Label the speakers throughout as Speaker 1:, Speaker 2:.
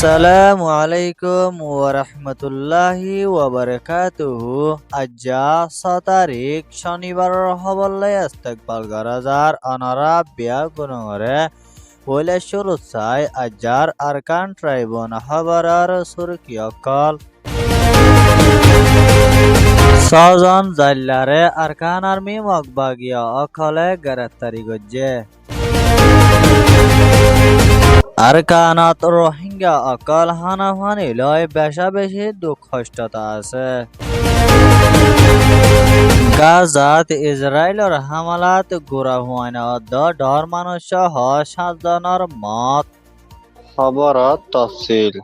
Speaker 1: আসসালামু আলাইকুম ওয়া রাহমাতুল্লাহি ওয়া বারাকাতুহু। আজ 6 তারিখ শনিবার হবল্লাই ইস্তেকবাল গরাজার অনারা বিয়া গুনরে পয়লা শুরু চাই আজার আরকান ট্রাইবন খবরার সুরকি অকল ছজন জাল্লারে আরকান আর্মি মগবাগিয়া অকলে গ্রেফতারি গজ্জে আরকানত রোহিঙ্গা অকল হানাহানি লয় বেশা বেশি দুঃখ কষ্টতা আছে। গাজাত ইসরায়েলের হামলাত গুড়া হুয়াইনা অদ্দ ডর মানুষ সহ 7 জনের মত। খবরত তফসিল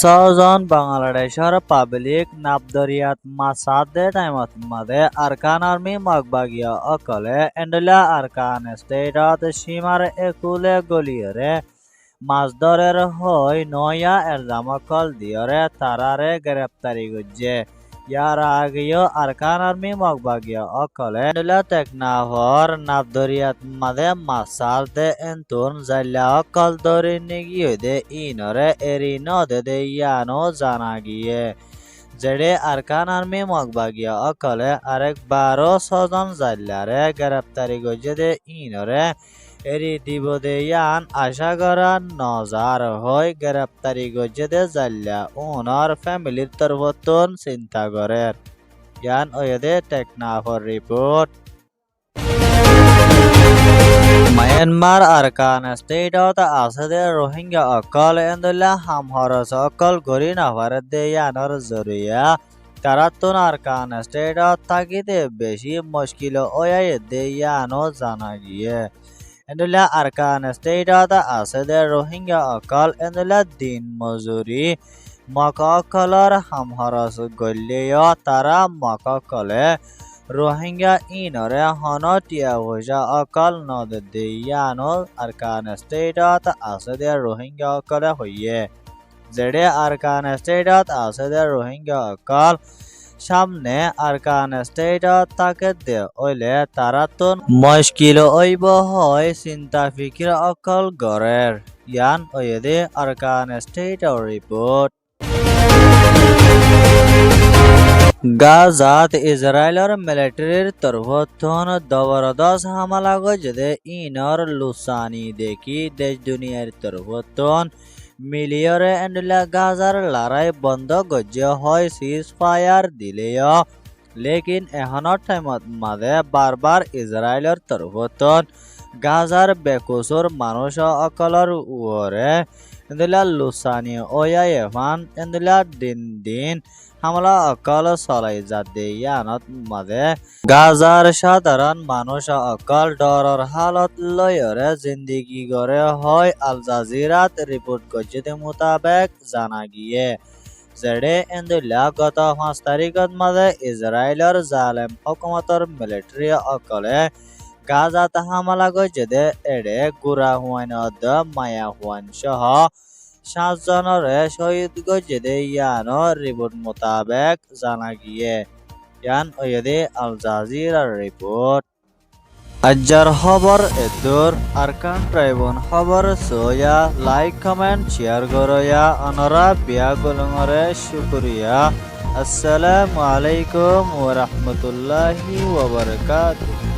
Speaker 1: 6 জন বাংলাদেশের পাবলিক নাবদরিয়াত মাসাদে টাইমত মাদে আরকান আর্মি মগবাগিয়া অকলে এন্ডলা আরকান স্টেটত সীমার একুলে গলিয়রে মাছদরের হই নয়া এলজামকল দিয়রে তারারে গ্রেপ্তারি গজ্জে। ইয়ার আগেও আরকান আর্মি মগবাগিয়া অকলে এন্ডলা টেকনাফর নাবদরিয়াত মাদে মাসাদে এন্তুন জাল্লা অকল দরি নিগিয়ে দে ইনরে এরি নদে দে ইয়ানো জানা গিয়ে যেড়ে আরকান আর্মি মগবাগিয়া অকলে আরেক 12 জন জাল্লারে গ্রেপ্তারি গজ্জে দে ইনরে এরি দিব দে ইয়ান আশা করা নজার হই গ্রেপ্তারি গজ্জে দে জাল্লা ওনার ফ্যামিলির তরফতন চিন্তা করে ইয়ান ওয়েদে টেকনাফর রিপোর্ট। মায়ানমার আরকান স্টেটত আছে দে রোহিঙ্গা অকল এন্দুল্লা হামহরস অকল গরি নাভারত দে ইয়ানর জরিয়া তারাতুন আরকান স্টেটত থাকিতে বেশি মুশকিল ওয়াই দে ইয়ানো জানা গিয়ে এন্দুল্লা আরকান স্টেটত আছে দে রোহিঙ্গা অকল এন্দুল্লা দিন মজুরি মককলর হামহরস গল্লেও তারা মককলে রোহিঙ্গা ইনরে হন টিয়া পয়সা অকল নদ দিয়ানো আরকান স্টেটত আছে দে রোহিঙ্গা অকলে হইয়ে যেড়ে আরকান স্টেটত আছে দে রোহিঙ্গা অকল সামনে আরকান স্টেটত তাকে দে ওইলে তারাতুন মুশকিল ওইব হয় চিন্তা ফিকির অকল গরের ইয়ান ওয়েদে আরকান স্টেটর রিপোর্ট। গাজাত ইসরায়েলের মিলিটারির তরফতন জবরদস্ত হামলা গজে ইনর লুসানি দেখি দেশ দুনিয়ার তরফতন মিলিয়রে এন্ডলা গাজার লড়াই বন্ধ গজে হয় সিজ ফায়ার দিলেও লেকিন এখনৰ টাইমত মাঝে বারবার ইসরায়েলের তরফতন গাজার বেকসুর মানুষ অকলর উরে এন্ডলা লুসানি ওয়া এফান এন্ডলা দিন দিন হামলা অকল চলাই যাতে ইয়ানত মাঝে গাজার সাধারণ মানুষ অকল ডরর হালত লয়রে জিন্দিগি গড়ে হয় আল জাজিরাত রিপোর্ট গজ্জে মোতাবেক জানা গিয়ে যেড়ে এন্দুল্লা গত 5 তারিখত মাঝে ইসরায়েলের জালেম হুকুমতর মিলিটারি অকলে গাজাত হামলা গজ্জে এড়ে গুড়া হুয়াইন অদ্দ মায়া হুয়াইন সহ 7 জনরে শহীদ গজ্জে দে ইয়ানো রিপোর্ট মোতাবেক জানা গিয়ে ইয়ান ওয়েদে আল জাজিরার রিপোর্ট। আজ্জার খবর এদুর আরকান ট্রাইবন খবর সোয়া লাইক কমেন্ট শেয়ার করয়া অনরা বিয়া গুলঙরে শুকরিয়া। আসসালামু আলাইকুম ওয়া রাহমাতুল্লাহি ওয়া বারাকাতুহু।